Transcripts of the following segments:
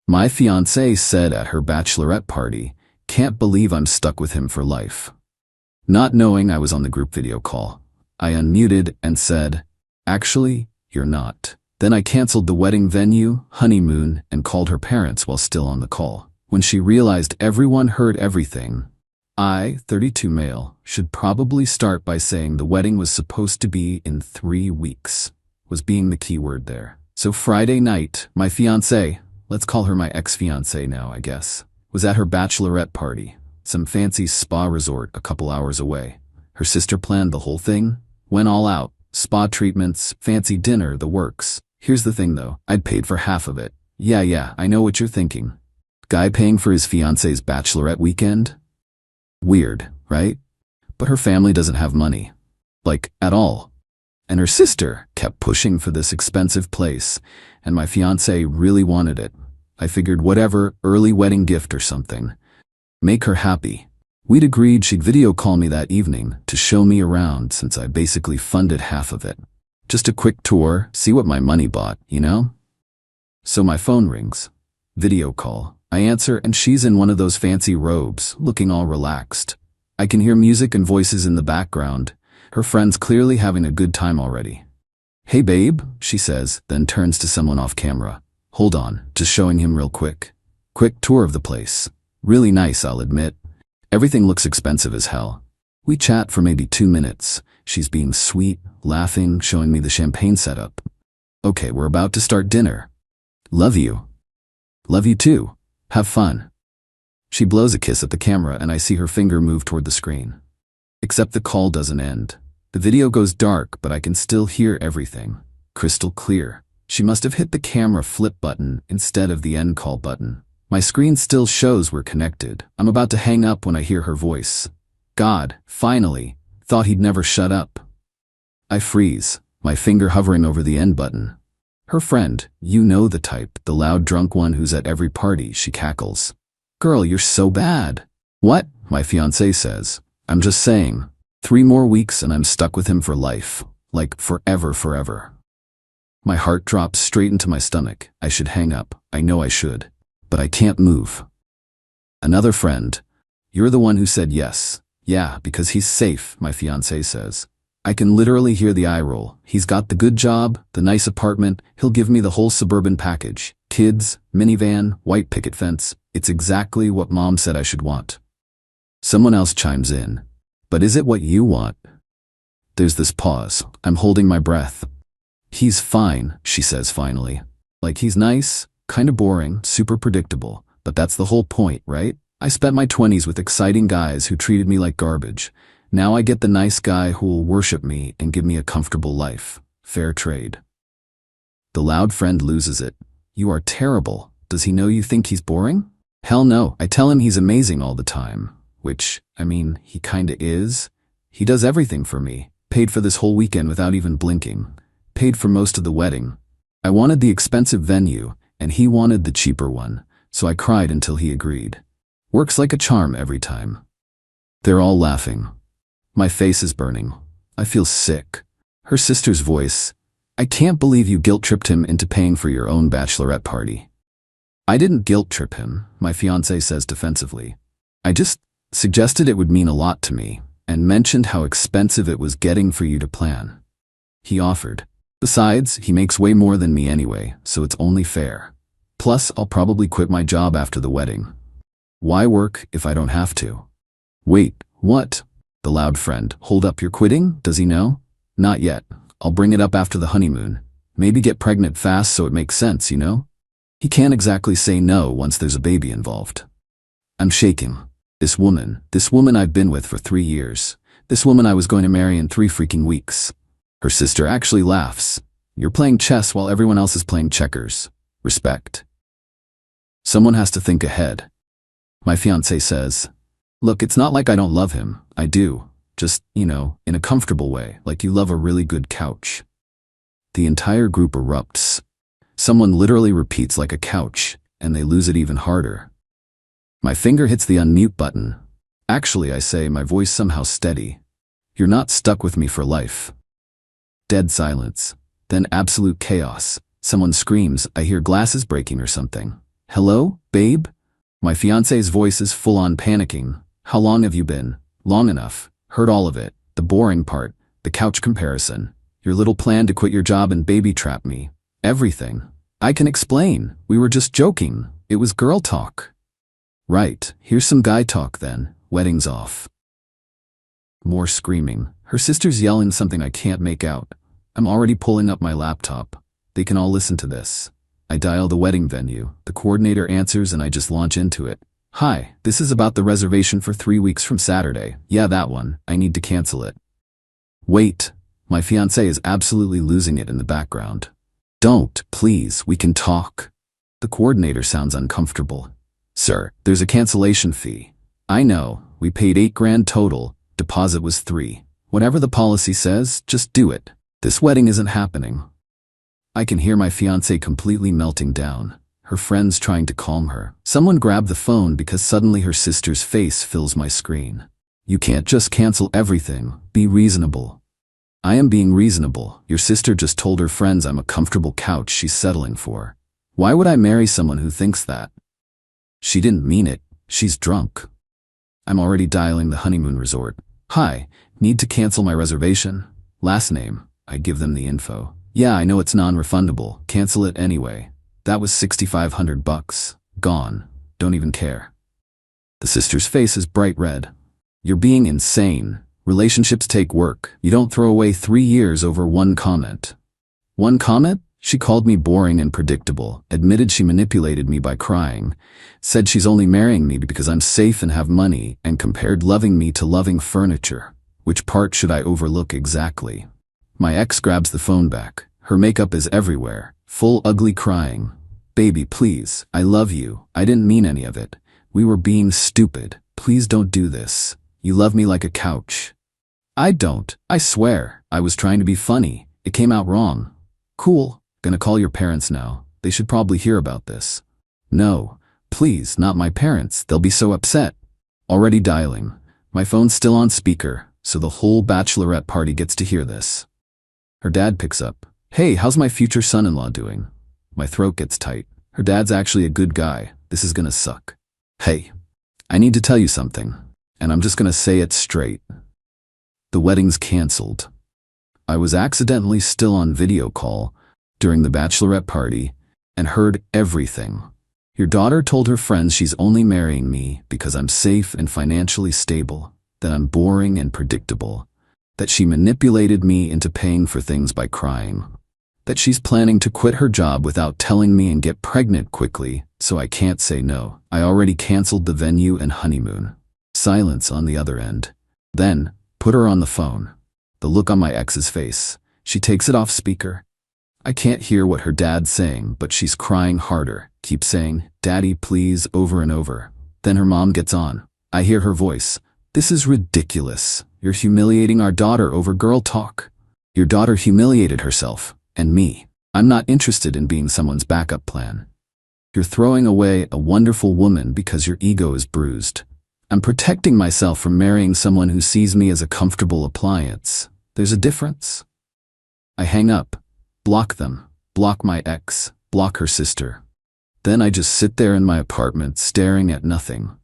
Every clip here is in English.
My fiancée said at her bachelorette party, "Can't believe I'm stuck with him for life." Not knowing I was on the group video call, I unmuted and said, "Actually, you're not." Then I canceled the wedding venue, Honeymoon, and called her parents while still on the call. When she realized everyone heard everything, I, 32 male, should probably start by saying the wedding was supposed to be in 3 weeks, was being the key word there. So Friday night, my fiancée, let's call her my ex-fiancée now, I guess, was at her bachelorette party, some fancy spa resort a couple hours away. Her sister planned the whole thing, went all out, spa treatments, fancy dinner, the works. Here's the thing though, I'd paid for half of it. Yeah, I know what you're thinking. Guy paying for his fiancée's bachelorette weekend? Weird, right? But her family doesn't have money. Like, at all. And her sister kept pushing for this expensive place, and my fiancé really wanted it. I figured whatever, early wedding gift or something. Make her happy. We'd agreed she'd video call me that evening to show me around since I basically funded half of it. Just a quick tour, see what my money bought, you know? So my phone rings. Video call. I answer and she's in one of those fancy robes, looking all relaxed. I can hear music and voices in the background. Her friend's clearly having a good time already. "Hey babe," she says, then turns to someone off camera. "Hold on, just showing him real quick. Quick tour of the place. Really nice, I'll admit. Everything looks expensive as hell." We chat for maybe 2 minutes. She's being sweet, laughing, showing me the champagne setup. "Okay, we're about to start dinner. Love you." "Love you too. Have fun." She blows a kiss at the camera and I see her finger move toward the screen. Except the call doesn't end. The video goes dark, but I can still hear everything. Crystal clear. She must have hit the camera flip button instead of the end call button. My screen still shows we're connected. I'm about to hang up when I hear her voice. God, finally. Thought he'd never shut up. I freeze, my finger hovering over the end button. Her friend, you know the type, the loud drunk one who's at every party, she cackles. "Girl, you're so bad." "What?" my fiancé says. "I'm just saying. 3 more weeks and I'm stuck with him for life. Like forever. My heart drops straight into my stomach. I should hang up. I know I should. But I can't move. Another friend. "You're the one who said yes." "Yeah, because he's safe," my fiancé says. I can literally hear the eye roll. He's got the good job, the nice apartment, he'll give me the whole suburban package. Kids, minivan, white picket fence. It's exactly what mom said I should want. Someone else chimes in. "But is it what you want?" There's this pause. I'm holding my breath. "He's fine," she says finally. Like he's nice, kinda boring, super predictable, but that's the whole point, right? I spent my 20s with exciting guys who treated me like garbage. Now I get the nice guy who will worship me and give me a comfortable life. Fair trade. The loud friend loses it. "You are terrible. Does he know you think he's boring?" "Hell no. I tell him he's amazing all the time." Which, I mean, he kinda is. He does everything for me. Paid for this whole weekend without even blinking. Paid for most of the wedding. I wanted the expensive venue, and he wanted the cheaper one, so I cried until he agreed. Works like a charm every time. They're all laughing. My face is burning. I feel sick. Her sister's voice. "I can't believe you guilt-tripped him into paying for your own bachelorette party." "I didn't guilt-trip him," my fiancé says defensively. "I just suggested it would mean a lot to me, and mentioned how expensive it was getting for you to plan." He offered. "Besides, he makes way more than me anyway, so it's only fair. Plus, I'll probably quit my job after the wedding. Why work if I don't have to?" "Wait, what?" The loud friend. "Hold up, you're quitting? Does he know?" "Not yet. I'll bring it up after the honeymoon. Maybe get pregnant fast so it makes sense, you know? He can't exactly say no once there's a baby involved." I'm shaking. This woman I've been with for 3 years. This woman I was going to marry in 3 freaking weeks. Her sister actually laughs. "You're playing chess while everyone else is playing checkers. Respect." Someone has to think ahead. My fiancé says, "Look, it's not like I don't love him. I do. Just, in a comfortable way, like you love a really good couch." The entire group erupts. Someone literally repeats like a couch, and they lose it even harder. My finger hits the unmute button. "Actually," I say, my voice somehow steady. "You're not stuck with me for life." Dead silence. Then absolute chaos. Someone screams. I hear glasses breaking or something. Hello, babe? My fiancé's voice is full on panicking. How long have you been? Long enough. Heard all of it. The boring part. The couch comparison. Your little plan to quit your job and baby trap me. Everything. I can explain. We were just joking. It was girl talk. Right. Here's some guy talk then. Wedding's off. More screaming. Her sister's yelling something I can't make out. I'm already pulling up my laptop. They can all listen to this. I dial the wedding venue. The coordinator answers and I just launch into it. Hi, this is about the reservation for 3 weeks from Saturday. Yeah, that one. I need to cancel it. Wait. My fiancé is absolutely losing it in the background. Don't, please, we can talk. The coordinator sounds uncomfortable. Sir, there's a cancellation fee. I know, we paid $8,000 total, deposit was $3,000. Whatever the policy says, just do it. This wedding isn't happening. I can hear my fiancé completely melting down, her friends trying to calm her. Someone grabbed the phone because suddenly her sister's face fills my screen. You can't just cancel everything, be reasonable. I am being reasonable. Your sister just told her friends I'm a comfortable couch she's settling for. Why would I marry someone who thinks that? She didn't mean it. She's drunk. I'm already dialing the honeymoon resort. Hi, need to cancel my reservation. Last name. I give them the info. Yeah, I know it's non-refundable. Cancel it anyway. That was $6,500. Gone. Don't even care. The sister's face is bright red. You're being insane. Relationships take work. You don't throw away 3 years over one comment. One comment? She called me boring and predictable, admitted she manipulated me by crying, said she's only marrying me because I'm safe and have money, and compared loving me to loving furniture. Which part should I overlook exactly? My ex grabs the phone back. Her makeup is everywhere, full ugly crying. Baby, please, I love you. I didn't mean any of it. We were being stupid. Please don't do this. You love me like a couch. I don't. I swear. I was trying to be funny. It came out wrong. Cool. Gonna call your parents now. They should probably hear about this. No. Please, not my parents. They'll be so upset. Already dialing. My phone's still on speaker, so the whole bachelorette party gets to hear this. Her dad picks up. Hey, how's my future son-in-law doing? My throat gets tight. Her dad's actually a good guy. This is gonna suck. Hey, I need to tell you something, and I'm just gonna say it straight. The wedding's canceled. I was accidentally still on video call during the bachelorette party and heard everything. Your daughter told her friends she's only marrying me because I'm safe and financially stable, that I'm boring and predictable, that she manipulated me into paying for things by crying, that she's planning to quit her job without telling me and get pregnant quickly, so I can't say no. I already canceled the venue and honeymoon. Silence on the other end. Then, put her on the phone. The look on my ex's face. She takes it off speaker. I can't hear what her dad's saying, but she's crying harder, keeps saying, Daddy, please, over and over. Then her mom gets on. I hear her voice. This is ridiculous. You're humiliating our daughter over girl talk. Your daughter humiliated herself, and me. I'm not interested in being someone's backup plan. You're throwing away a wonderful woman because your ego is bruised. I'm protecting myself from marrying someone who sees me as a comfortable appliance. There's a difference. I hang up, block them, block my ex, block her sister. Then I just sit there in my apartment staring at nothing.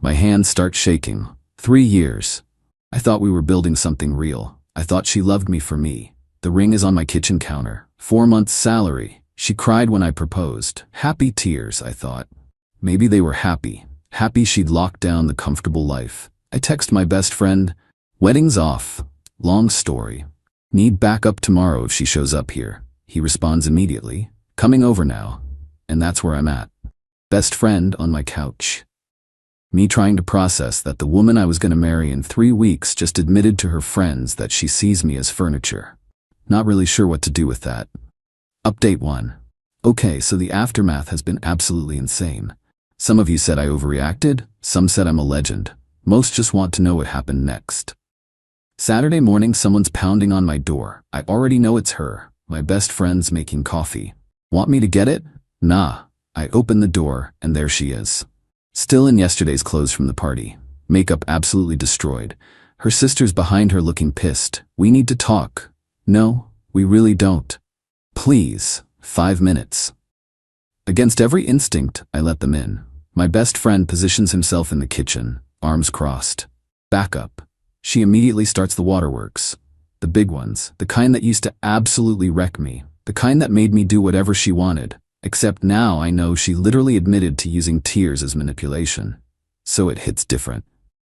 My hands start shaking. 3 years. I thought we were building something real. I thought she loved me for me. The ring is on my kitchen counter. 4 months' salary. She cried when I proposed. Happy tears, I thought. Maybe they were happy. Happy she'd locked down the comfortable life. I text my best friend. Wedding's off. Long story. Need backup tomorrow if she shows up here. He responds immediately. Coming over now. And that's where I'm at. Best friend on my couch. Me trying to process that the woman I was going to marry in 3 weeks just admitted to her friends that she sees me as furniture. Not really sure what to do with that. Update 1. Okay, so the aftermath has been absolutely insane. Some of you said I overreacted, some said I'm a legend. Most just want to know what happened next. Saturday morning, someone's pounding on my door. I already know it's her. My best friend's making coffee. Want me to get it? Nah. I open the door, and there she is. Still in yesterday's clothes from the party. Makeup absolutely destroyed. Her sister's behind her looking pissed. We need to talk. No, we really don't. Please, 5 minutes. Against every instinct, I let them in. My best friend positions himself in the kitchen, arms crossed. Back up. She immediately starts the waterworks. The big ones, the kind that used to absolutely wreck me, the kind that made me do whatever she wanted. Except now I know she literally admitted to using tears as manipulation. So it hits different.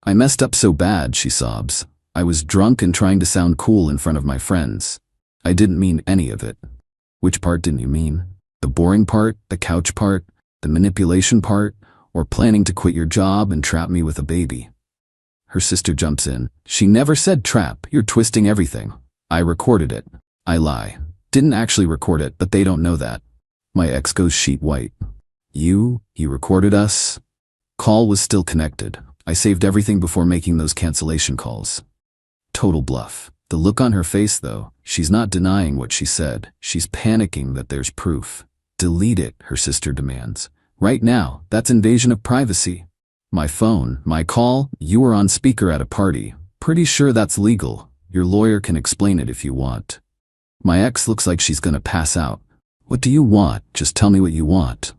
I messed up so bad, she sobs. I was drunk and trying to sound cool in front of my friends. I didn't mean any of it. Which part didn't you mean? The boring part, the couch part, the manipulation part, or planning to quit your job and trap me with a baby? Her sister jumps in. She never said trap, you're twisting everything. I recorded it. I lie. Didn't actually record it, but they don't know that. My ex goes sheet white. You recorded us? Call was still connected. I saved everything before making those cancellation calls. Total bluff. The look on her face though, she's not denying what she said. She's panicking that there's proof. Delete it, her sister demands. Right now, that's invasion of privacy. My phone, my call, you were on speaker at a party. Pretty sure that's legal. Your lawyer can explain it if you want. My ex looks like she's gonna pass out. What do you want? Just tell me what you want.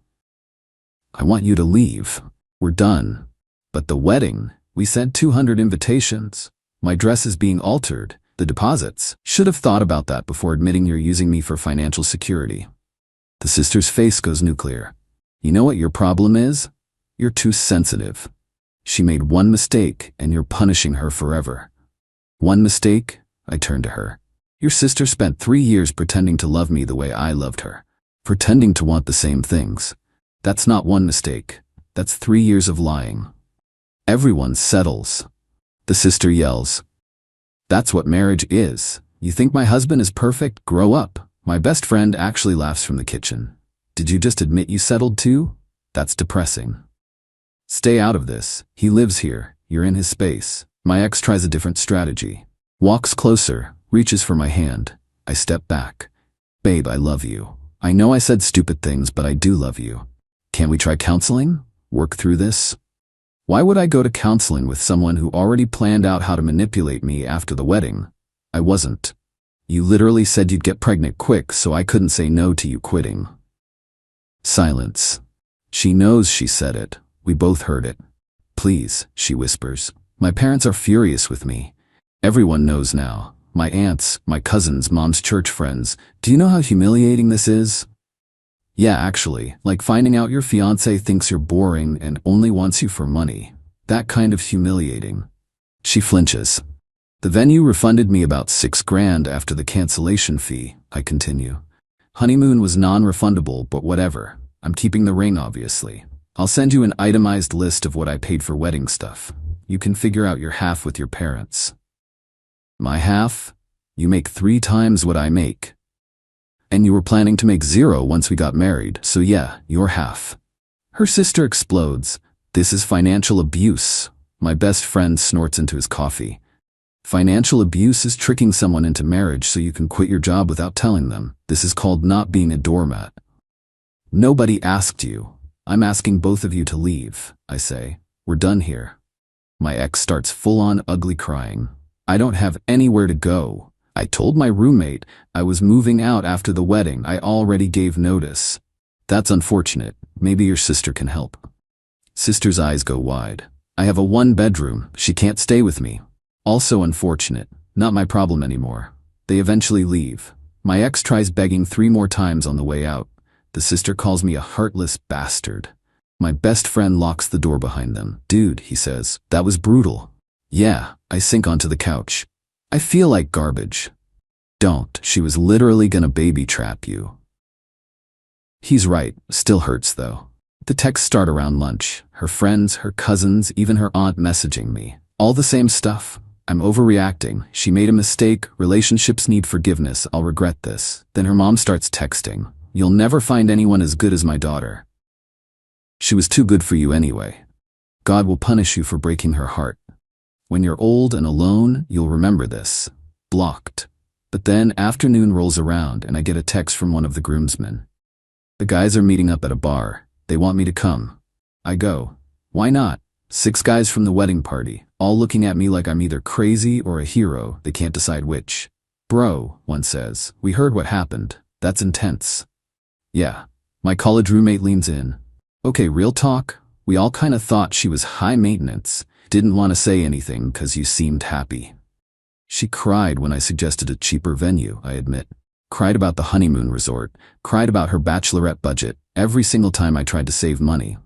I want you to leave. We're done. But the wedding, we sent 200 invitations. My dress is being altered. The deposits. Should have thought about that before admitting you're using me for financial security. The sister's face goes nuclear. You know what your problem is? You're too sensitive. She made one mistake and you're punishing her forever. One mistake? I turn to her. Your sister spent 3 years pretending to love me the way I loved her. Pretending to want the same things. That's not one mistake. That's 3 years of lying. Everyone settles. The sister yells. That's what marriage is. You think my husband is perfect? Grow up. My best friend actually laughs from the kitchen. Did you just admit you settled too? That's depressing. Stay out of this. He lives here. You're in his space. My ex tries a different strategy. Walks closer, reaches for my hand. I step back. Babe, I love you. I know I said stupid things, but I do love you. Can't we try counseling? Work through this? Why would I go to counseling with someone who already planned out how to manipulate me after the wedding? I wasn't. You literally said you'd get pregnant quick, so I couldn't say no to you quitting. Silence. She knows she said it. We both heard it. Please, she whispers. My parents are furious with me. Everyone knows now. My aunts, my cousins, mom's church friends. Do you know how humiliating this is? Yeah, actually, like finding out your fiancé thinks you're boring and only wants you for money. That kind of humiliating. She flinches. The venue refunded me about $6,000 after the cancellation fee, I continue. Honeymoon was non-refundable, but whatever. I'm keeping the ring, obviously. I'll send you an itemized list of what I paid for wedding stuff. You can figure out your half with your parents. My half? You make 3 times what I make. And you were planning to make 0 once we got married, so yeah, your half. Her sister explodes. This is financial abuse. My best friend snorts into his coffee. Financial abuse is tricking someone into marriage so you can quit your job without telling them. This is called not being a doormat. Nobody asked you. I'm asking both of you to leave, I say. We're done here. My ex starts full-on ugly crying. I don't have anywhere to go. I told my roommate I was moving out after the wedding. I already gave notice. That's unfortunate. Maybe your sister can help. Sister's eyes go wide. I have a 1-bedroom. She can't stay with me. Also unfortunate. Not my problem anymore. They eventually leave. My ex tries begging 3 more times on the way out. The sister calls me a heartless bastard. My best friend locks the door behind them. Dude, he says, that was brutal. Yeah, I sink onto the couch. I feel like garbage. Don't. She was literally gonna baby trap you. He's right. Still hurts though. The texts start around lunch. Her friends, her cousins, even her aunt messaging me. All the same stuff. I'm overreacting. She made a mistake. Relationships need forgiveness. I'll regret this. Then her mom starts texting. You'll never find anyone as good as my daughter. She was too good for you anyway. God will punish you for breaking her heart. When you're old and alone, you'll remember this. Blocked. But then afternoon rolls around and I get a text from one of the groomsmen. The guys are meeting up at a bar. They want me to come. I go. Why not? 6 guys from the wedding party, all looking at me like I'm either crazy or a hero. They can't decide which. Bro, one says, we heard what happened. That's intense. Yeah. My college roommate leans in. Okay, real talk. We all kind of thought she was high maintenance. Didn't want to say anything because you seemed happy. She cried when I suggested a cheaper venue, I admit. Cried about the honeymoon resort. Cried about her bachelorette budget every single time I tried to save money.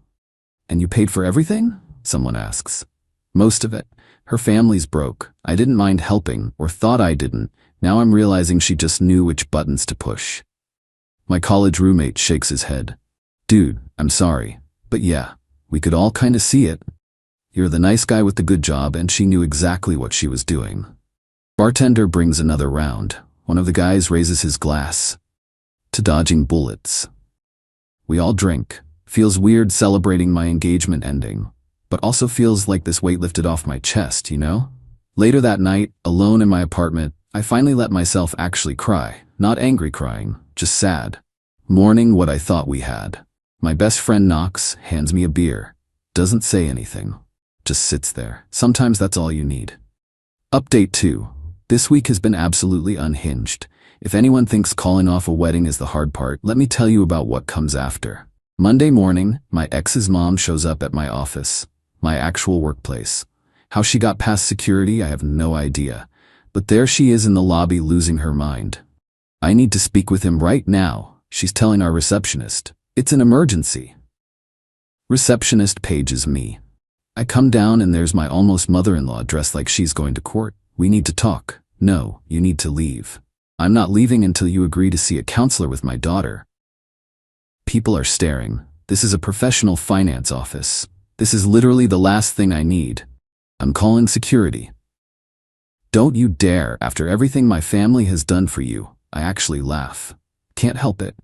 And you paid for everything? Someone asks. Most of it. Her family's broke. I didn't mind helping, or thought I didn't. Now I'm realizing she just knew which buttons to push. My college roommate shakes his head. Dude, I'm sorry. But yeah, we could all kind of see it. You're the nice guy with the good job, and she knew exactly what she was doing. Bartender brings another round. One of the guys raises his glass. To dodging bullets. We all drink. Feels weird celebrating my engagement ending, but also feels like this weight lifted off my chest, you know? Later that night, alone in my apartment, I finally let myself actually cry. Not angry crying, just sad. Mourning what I thought we had. My best friend knocks, hands me a beer. Doesn't say anything. Just sits there. Sometimes that's all you need. Update 2. This week has been absolutely unhinged. If anyone thinks calling off a wedding is the hard part, let me tell you about what comes after. Monday morning, my ex's mom shows up at my office. My actual workplace. How she got past security, I have no idea. But there she is in the lobby losing her mind. I need to speak with him right now, she's telling our receptionist. It's an emergency. Receptionist pages me. I come down and there's my almost mother-in-law dressed like she's going to court. We need to talk. No, you need to leave. I'm not leaving until you agree to see a counselor with my daughter. People are staring. This is a professional finance office. This is literally the last thing I need. I'm calling security. Don't you dare, after everything my family has done for you. I actually laugh. Can't help it.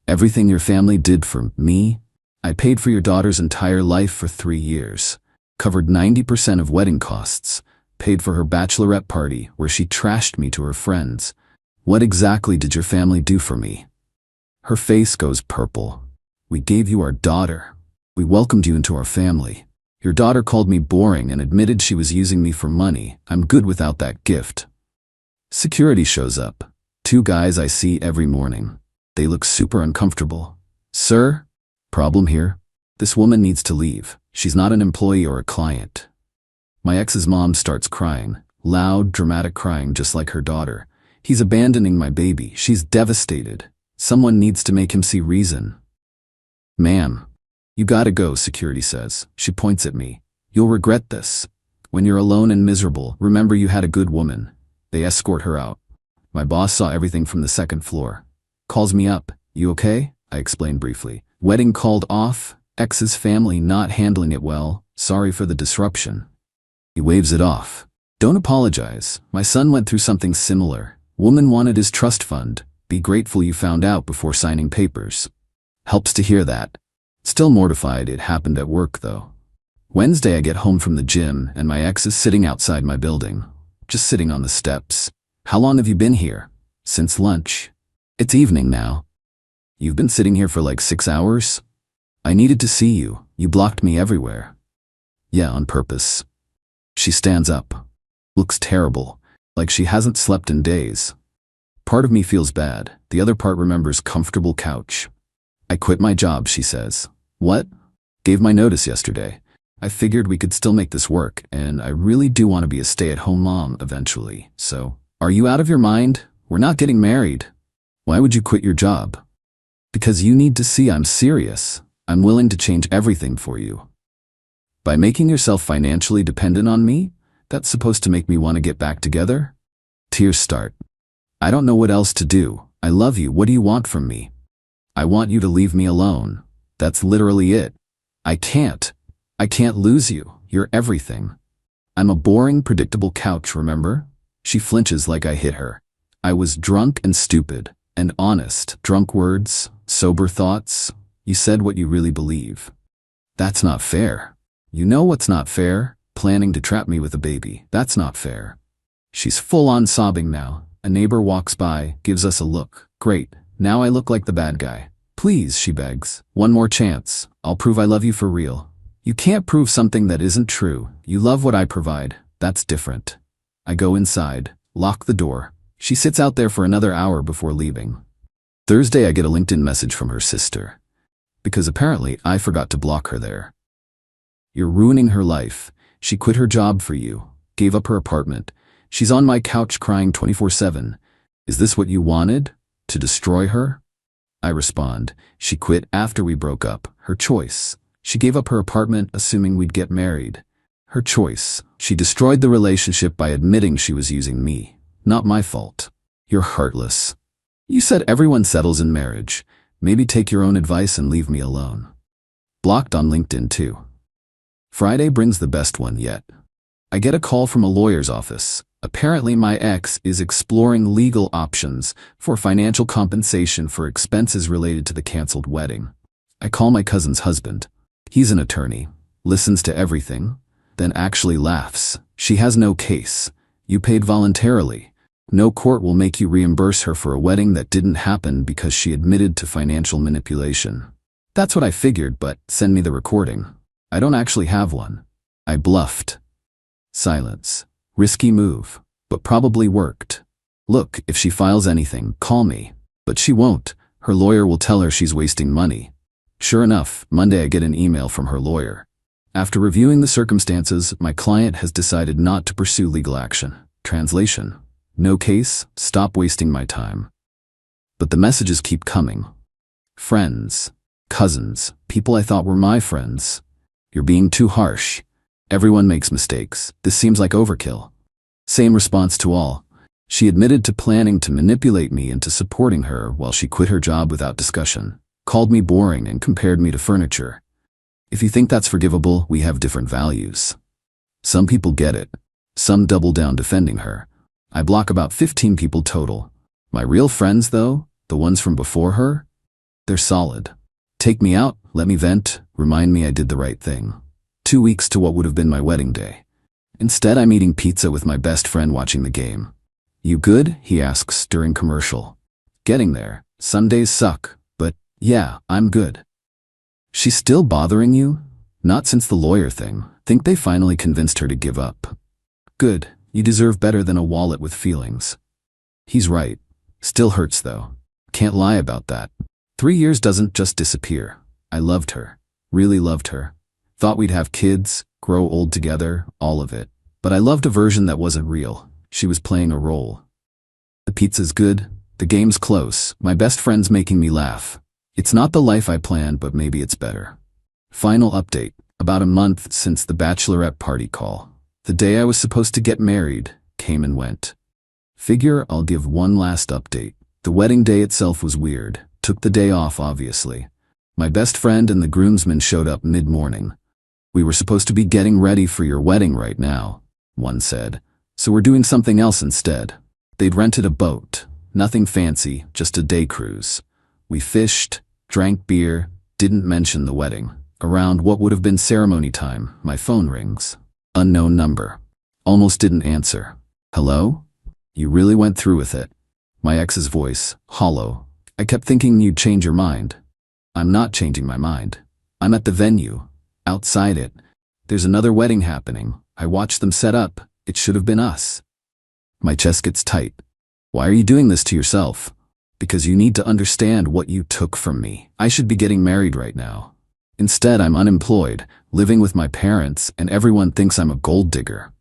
Everything your family did for me? I paid for your daughter's entire life for 3 years. Covered 90% of wedding costs. Paid for her bachelorette party where she trashed me to her friends. What exactly did your family do for me? Her face goes purple. We gave you our daughter. We welcomed you into our family. Your daughter called me boring and admitted she was using me for money. I'm good without that gift. Security shows up. 2 guys I see every morning. They look super uncomfortable. Sir? Problem here? This woman needs to leave. She's not an employee or a client. My ex's mom starts crying. Loud, dramatic crying just like her daughter. He's abandoning my baby. She's devastated. Someone needs to make him see reason. Ma'am, you gotta go, security says. She points at me. You'll regret this. When you're alone and miserable, remember you had a good woman. They escort her out. My boss saw everything from the 2nd floor. Calls me up. You okay? I explain briefly. Wedding called off. Ex's family not handling it well. Sorry for the disruption. He waves it off. Don't apologize. My son went through something similar. Woman wanted his trust fund. Be grateful you found out before signing papers. Helps to hear that. Still mortified it happened at work though. Wednesday I get home from the gym and my ex is sitting outside my building. Just sitting on the steps. How long have you been here? Since lunch. It's evening now. You've been sitting here for like 6 hours? I needed to see you. You blocked me everywhere. Yeah, on purpose. She stands up. Looks terrible. Like she hasn't slept in days. Part of me feels bad. The other part remembers comfortable couch. I quit my job, she says. What? Gave my notice yesterday. I figured we could still make this work, and I really do want to be a stay-at-home mom eventually. So, are you out of your mind? We're not getting married. Why would you quit your job? Because you need to see I'm serious. I'm willing to change everything for you. By making yourself financially dependent on me, that's supposed to make me want to get back together? Tears start. I don't know what else to do. I love you. What do you want from me? I want you to leave me alone. That's literally it. I can't lose you. You're everything. I'm a boring, predictable couch, remember? She flinches like I hit her. I was drunk and stupid and honest. Drunk words, sober thoughts. You said what you really believe. That's not fair. You know what's not fair? Planning to trap me with a baby. That's not fair. She's full on sobbing now. A neighbor walks by, gives us a look. Great. Now I look like the bad guy. Please, she begs. One more chance. I'll prove I love you for real. You can't prove something that isn't true. You love what I provide. That's different. I go inside, lock the door. She sits out there for another hour before leaving. Thursday I get a LinkedIn message from her sister. because apparently I forgot to block her there. You're ruining her life. She quit her job for you, gave up her apartment. She's on my couch crying 24/7. Is this what you wanted? To destroy her? I respond, she quit after we broke up. Her choice. She gave up her apartment assuming we'd get married. Her choice. She destroyed the relationship by admitting she was using me. Not my fault. You're heartless. You said everyone settles in marriage. Maybe take your own advice and leave me alone. Blocked on LinkedIn too. Friday brings the best one yet. I get a call from a lawyer's office. Apparently my ex is exploring legal options for financial compensation for expenses related to the canceled wedding. I call my cousin's husband. He's an attorney, listens to everything, then actually laughs. She has no case. You paid voluntarily. No court will make you reimburse her for a wedding that didn't happen because she admitted to financial manipulation. That's what I figured, but send me the recording. I don't actually have one. I bluffed. Silence. Risky move, but probably worked. Look, if she files anything, call me. But she won't. Her lawyer will tell her she's wasting money. Sure enough, Monday I get an email from her lawyer. After reviewing the circumstances, my client has decided not to pursue legal action. Translation. No case, stop wasting my time. But the messages keep coming. Friends, cousins, people I thought were my friends. You're being too harsh. Everyone makes mistakes. This seems like overkill. Same response to all. She admitted to planning to manipulate me into supporting her while she quit her job without discussion. Called me boring and compared me to furniture. If you think that's forgivable, we have different values. Some people get it. Some double down defending her. I block about 15 people total. My real friends, though, the ones from before her, they're solid. Take me out, let me vent, remind me I did the right thing. 2 weeks to what would have been my wedding day. Instead, I'm eating pizza with my best friend watching the game. You good? He asks during commercial. Getting there. Some days suck, but yeah, I'm good. She's still bothering you? Not since the lawyer thing. Think they finally convinced her to give up. Good. You deserve better than a wallet with feelings. He's right. Still hurts though. Can't lie about that. 3 years doesn't just disappear. I loved her. Really loved her. Thought we'd have kids, grow old together, all of it. But I loved a version that wasn't real. She was playing a role. The pizza's good. The game's close. My best friend's making me laugh. It's not the life I planned, but maybe it's better. Final update. About a month since the Bachelorette party call. The day I was supposed to get married came and went. Figure I'll give one last update. The wedding day itself was weird. Took the day off, obviously. My best friend and the groomsmen showed up mid-morning. We were supposed to be getting ready for your wedding right now, one said. So we're doing something else instead. They'd rented a boat. Nothing fancy, just a day cruise. We fished, drank beer, didn't mention the wedding. Around what would have been ceremony time, my phone rings. Unknown number. Almost didn't answer. Hello? You really went through with it. My ex's voice, hollow. I kept thinking you'd change your mind. I'm not changing my mind. I'm at the venue. Outside it. There's another wedding happening. I watched them set up. It should have been us. My chest gets tight. Why are you doing this to yourself? Because you need to understand what you took from me. I should be getting married right now. Instead, I'm unemployed, living with my parents, and everyone thinks I'm a gold digger.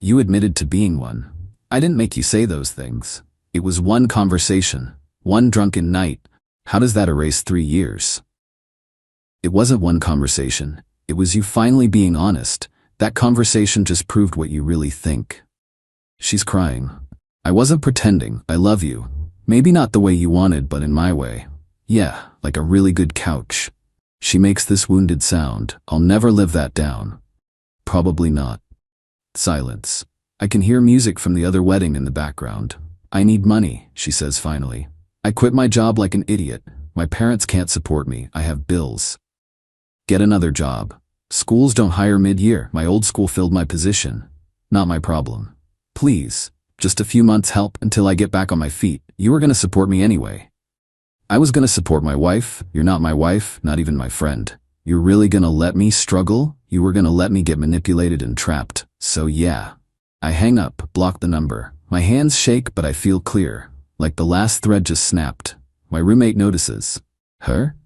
You admitted to being one. I didn't make you say those things. It was one conversation, one drunken night. How does that erase 3 years? It wasn't one conversation. It was you finally being honest. That conversation just proved what you really think. She's crying. I wasn't pretending. I love you. Maybe not the way you wanted, but in my way. Yeah, like a really good couch. She makes this wounded sound. I'll never live that down. Probably not. Silence. I can hear music from the other wedding in the background. I need money, she says finally. I quit my job like an idiot. My parents can't support me. I have bills. Get another job. Schools don't hire mid-year. My old school filled my position. Not my problem. Please, just a few months help until I get back on my feet. You were going to support me anyway. I was going to support my wife. You're not my wife, not even my friend. You're really going to let me struggle? You were going to let me get manipulated and trapped. So yeah. I hang up, block the number. My hands shake, but I feel clear. Like the last thread just snapped. My roommate notices. Her?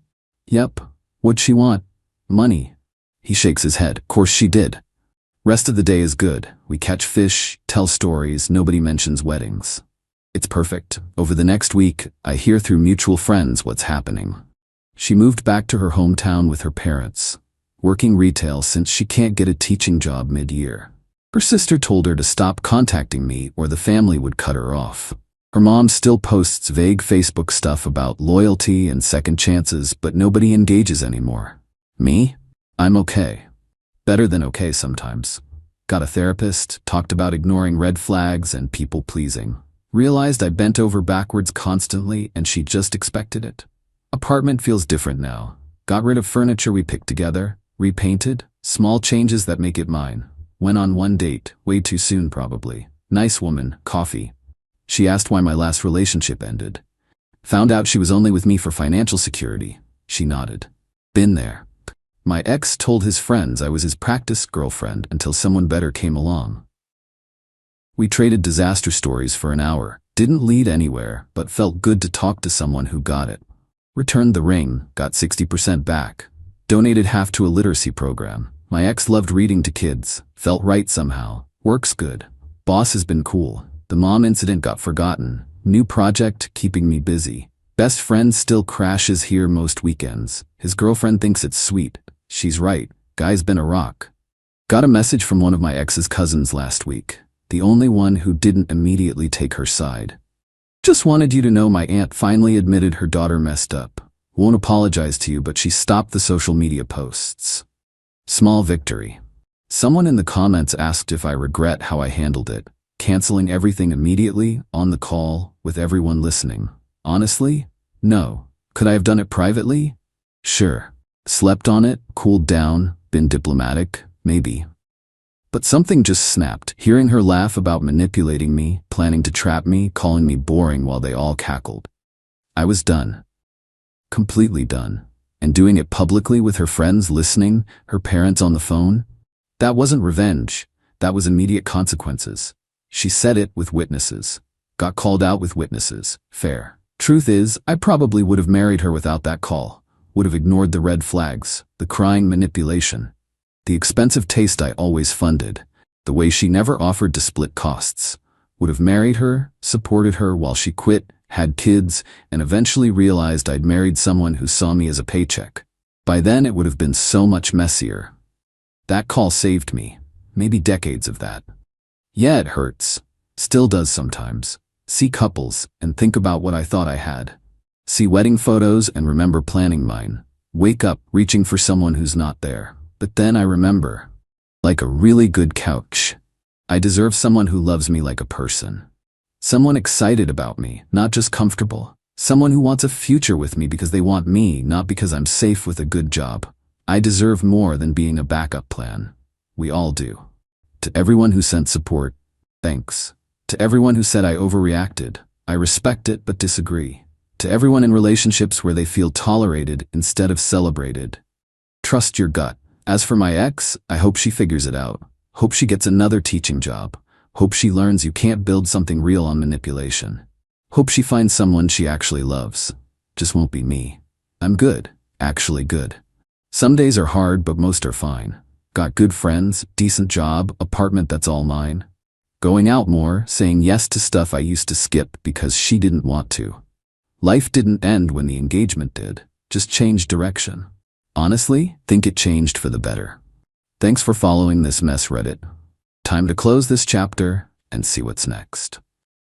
Yep. What'd she want? Money. He shakes his head. Course she did. Rest of the day is good. We catch fish, tell stories, nobody mentions weddings. It's perfect. Over the next week, I hear through mutual friends what's happening. She moved back to her hometown with her parents, working retail since she can't get a teaching job mid-year. Her sister told her to stop contacting me or the family would cut her off. Her mom still posts vague Facebook stuff about loyalty and second chances, but nobody engages anymore. Me? I'm okay. Better than okay sometimes. Got a therapist, talked about ignoring red flags and people-pleasing. Realized I bent over backwards constantly and she just expected it. Apartment feels different now. Got rid of furniture we picked together, repainted, small changes that make it mine. Went on one date, way too soon probably. Nice woman, coffee. She asked why my last relationship ended. Found out she was only with me for financial security. She nodded. Been there. My ex told his friends I was his practice girlfriend until someone better came along. We traded disaster stories for an hour. Didn't lead anywhere, but felt good to talk to someone who got it. Returned the ring, got 60% back. Donated half to a literacy program. My ex loved reading to kids. Felt right somehow. Works good. Boss has been cool. The mom incident got forgotten. New project keeping me busy. Best friend still crashes here most weekends. His girlfriend thinks it's sweet. She's right. Guy's been a rock. Got a message from one of my ex's cousins last week. The only one who didn't immediately take her side. Just wanted you to know my aunt finally admitted her daughter messed up. Won't apologize to you, but she stopped the social media posts. Small victory. Someone in the comments asked if I regret how I handled it. Canceling everything immediately, on the call, with everyone listening. Honestly? No. Could I have done it privately? Sure. Slept on it, cooled down, been diplomatic, maybe. But something just snapped, hearing her laugh about manipulating me, planning to trap me, calling me boring while they all cackled. I was done. Completely done. And doing it publicly with her friends listening, her parents on the phone? That wasn't revenge. That was immediate consequences. She said it with witnesses. Got called out with witnesses. Fair. Truth is, I probably would have married her without that call. Would have ignored the red flags, the crying manipulation. The expensive taste I always funded. The way she never offered to split costs. Would have married her, supported her while she quit, had kids, and eventually realized I'd married someone who saw me as a paycheck. By then it would have been so much messier. That call saved me. Maybe decades of that. Yeah, it hurts. Still does sometimes. See couples and think about what I thought I had. See wedding photos and remember planning mine. Wake up reaching for someone who's not there. But then I remember. Like a really good couch. I deserve someone who loves me like a person. Someone excited about me, not just comfortable. Someone who wants a future with me because they want me, not because I'm safe with a good job. I deserve more than being a backup plan. We all do. To everyone who sent support, thanks. To everyone who said I overreacted, I respect it but disagree. To everyone in relationships where they feel tolerated instead of celebrated, trust your gut. As for my ex, I hope she figures it out. Hope she gets another teaching job. Hope she learns you can't build something real on manipulation. Hope she finds someone she actually loves. Just won't be me. I'm good, actually good. Some days are hard, but most are fine. Got good friends, decent job, apartment that's all mine. Going out more, saying yes to stuff I used to skip because she didn't want to. Life didn't end when the engagement did, just changed direction. Honestly, think it changed for the better. Thanks for following this mess, Reddit. Time to close this chapter and see what's next.